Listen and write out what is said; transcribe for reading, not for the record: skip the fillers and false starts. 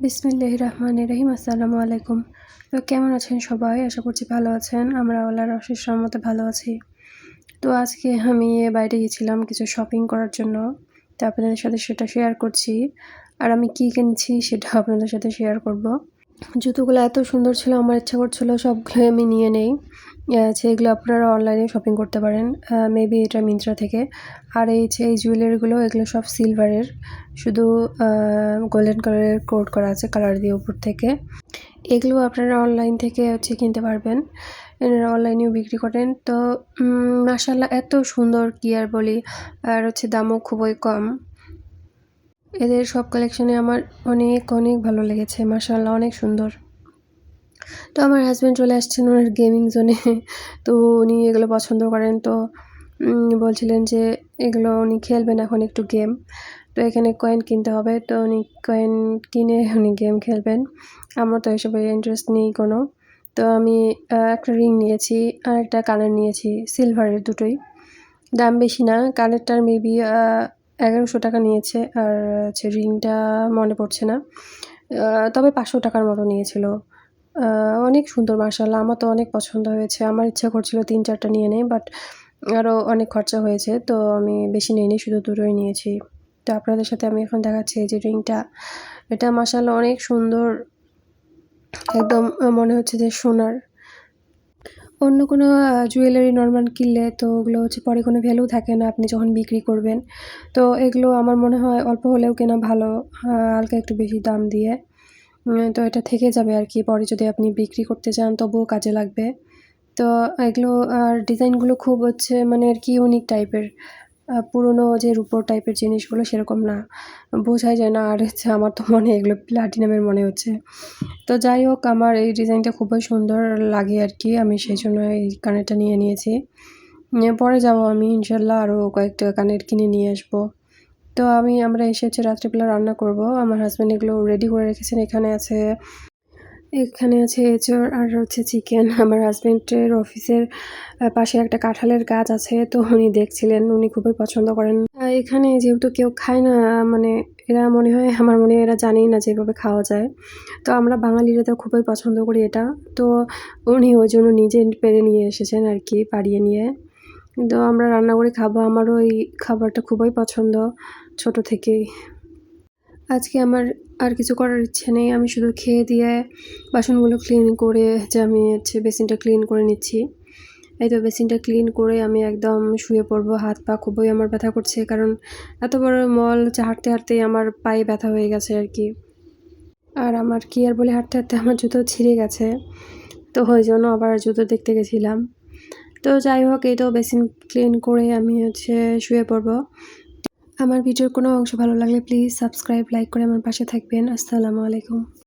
বিসমিল্লাহির রহমানির রহিম। আসসালামু আলাইকুম। তো কেমন আছেন সবাই? আশা করছি ভালো আছেন। আমরা আল্লাহর অশেষ রহমতে ভালো আছি। তো আজকে আমি বাইরে গেছিলাম কিছু শপিং করার জন্য। তো আপনাদের সাথে সেটা শেয়ার করছি। আর আমি কি কিনেছি সেটাও আপনাদের সাথে শেয়ার করব। জুতোগুলো এত সুন্দর ছিল, আমার ইচ্ছা করছিল সবগুলোই আমি নিয়ে নেই। এগুলো আপনারা অনলাইনে শপিং করতে পারেন। মেবি এটা মিন্ত্রা থেকে। আর এই জুয়েলারিগুলো এগুলো সব সিলভারের। শুধু গোল্ডেন কালারের কোট করা আছে কালার দিয়ে উপর থেকে। এগুলো আপনারা অনলাইন থেকে কিনতে পারবেন। এনারা অনলাইনেও বিক্রি করেন। তো মাশাআল্লাহ এত সুন্দর কি আর বলি। আর দামও খুবই কম। এদের সব কালেকশনে আমার অনেক ভালো লেগেছে। মাশাআল্লাহ অনেক সুন্দর। তো আমার হাসব্যান্ড চলে আসছেন ওনার গেমিং জোনে। তো উনি এগুলো পছন্দ করেন। তো বলছিলেন যে এগুলো উনি খেলবেন এখন একটু গেম। তো এখানে কয়েন কিনতে হবে। তো উনি কয়েন কিনে উনি গেম খেলবেন। আমার তো এসবে ইন্টারেস্ট নেই কোনো। তো আমি একটা রিং নিয়েছি আর একটা কানের নিয়েছি, সিলভারের দুটোই। দাম বেশি না, কানেরটার মেবি ১১০০ টাকা নিয়েছে। আর রিংটা মনে পড়ছে না। তবে ৫০০ টাকার মতো নিয়েছিল। অনেক সুন্দর মাশাআল্লাহ, আমার তো অনেক পছন্দ হয়েছে। আমার ইচ্ছা করছিল ৩-৪ টা নিয়ে নেই, বাট আরও অনেক খরচা হয়েছে। তো আমি বেশি নেইনি, শুধু দুটোই নিয়েছি। তো আপনাদের সাথে আমি এখন দেখাচ্ছি এই যে রিংটা। এটা মাশাআল্লাহ অনেক সুন্দর। একদম মনে হচ্ছে যে সোনার। অন্য কোনো জুয়েলারি নরমাল কিনলে তো ওগুলো পরে কোনো ভ্যালু থাকে না আপনি যখন বিক্রি করবেন। তো এগুলো আমার মনে হয় অল্প হলেও কেনা ভালো, হালকা একটু বেশি দাম দিয়ে। তো এটা থেকে যাবে আরকি, পরে যদি আপনি বিক্রি করতে চান তবুও কাজে লাগবে। তো এগুলো আর ডিজাইনগুলো খুব মানে আরকি ইউনিক টাইপের। পুরোনো যে রূপোর টাইপের জিনিসগুলো সেরকম না। বোঝাই যায় না। আর আমার তো মনে হয় এগুলো প্লাটিনামের মনে হচ্ছে। তো যাই হোক, আমার এই ডিজাইনটা খুবই সুন্দর লাগে আরকি। আমি সেইজন্য এই কানেরটা নিয়ে নিয়েছি। পরে যাবো আমি ইনশাআল্লাহ আরও কয়েকটা কানের কিনে নিয়ে আসবো। তো আমরা এসে রাত্রিবেলা রান্না করব। আমার হাসব্যান্ড এগুলো রেডি করে রেখেছেন। এখানে আছে এঁচোড় আর চিকেন। আমার হাসব্যান্ডের অফিসের পাশে একটা কাঁঠালের গাছ আছে। তো উনি দেখছিলেন, উনি খুবই পছন্দ করেন। এখানে যেহেতু কেউ খায় না, মানে এরা মনে হয়, আমার মনে হয় এরা জানেই না যে এভাবে খাওয়া যায়। তো আমরা বাঙালিরা তো খুবই পছন্দ করি এটা। তো উনি ওই জন্য নিজে পেড়ে নিয়ে এসেছেন আরকি, পাড়িয়ে নিয়ে। তো আমরা রান্না করে খাবো। আমারও এই খাবারটা খুবই পছন্দ ছোট থেকেই। আজকে আমার আর কিছু করার ইচ্ছে নেই। আমি শুধু খেয়ে দিয়ে বাসনগুলো ক্লিন করে আমি বেসিনটা ক্লিন করে নিচ্ছি। এই তো বেসিনটা ক্লিন করে আমি একদম শুয়ে পড়বো। হাত পা খুবই আমার ব্যথা করছে, কারণ এত বড় মল হাঁটতেই আমার পায়ে ব্যথা হয়ে গেছে আরকি। আর আমার কি আর বলি, হাঁটতে আমার জুতো ছিঁড়ে গেছে। তো ওই জন্য আবার জুতো দেখতে গেছিলাম। তো যাই হোক, এই তো বেসিন ক্লিন করে আমি শুয়ে পড়বো। আমার ভিডিওর কোনো অংশ ভালো লাগলে প্লিজ সাবস্ক্রাইব, লাইক করে আমার পাশে থাকবেন। আসসালামু আলাইকুম।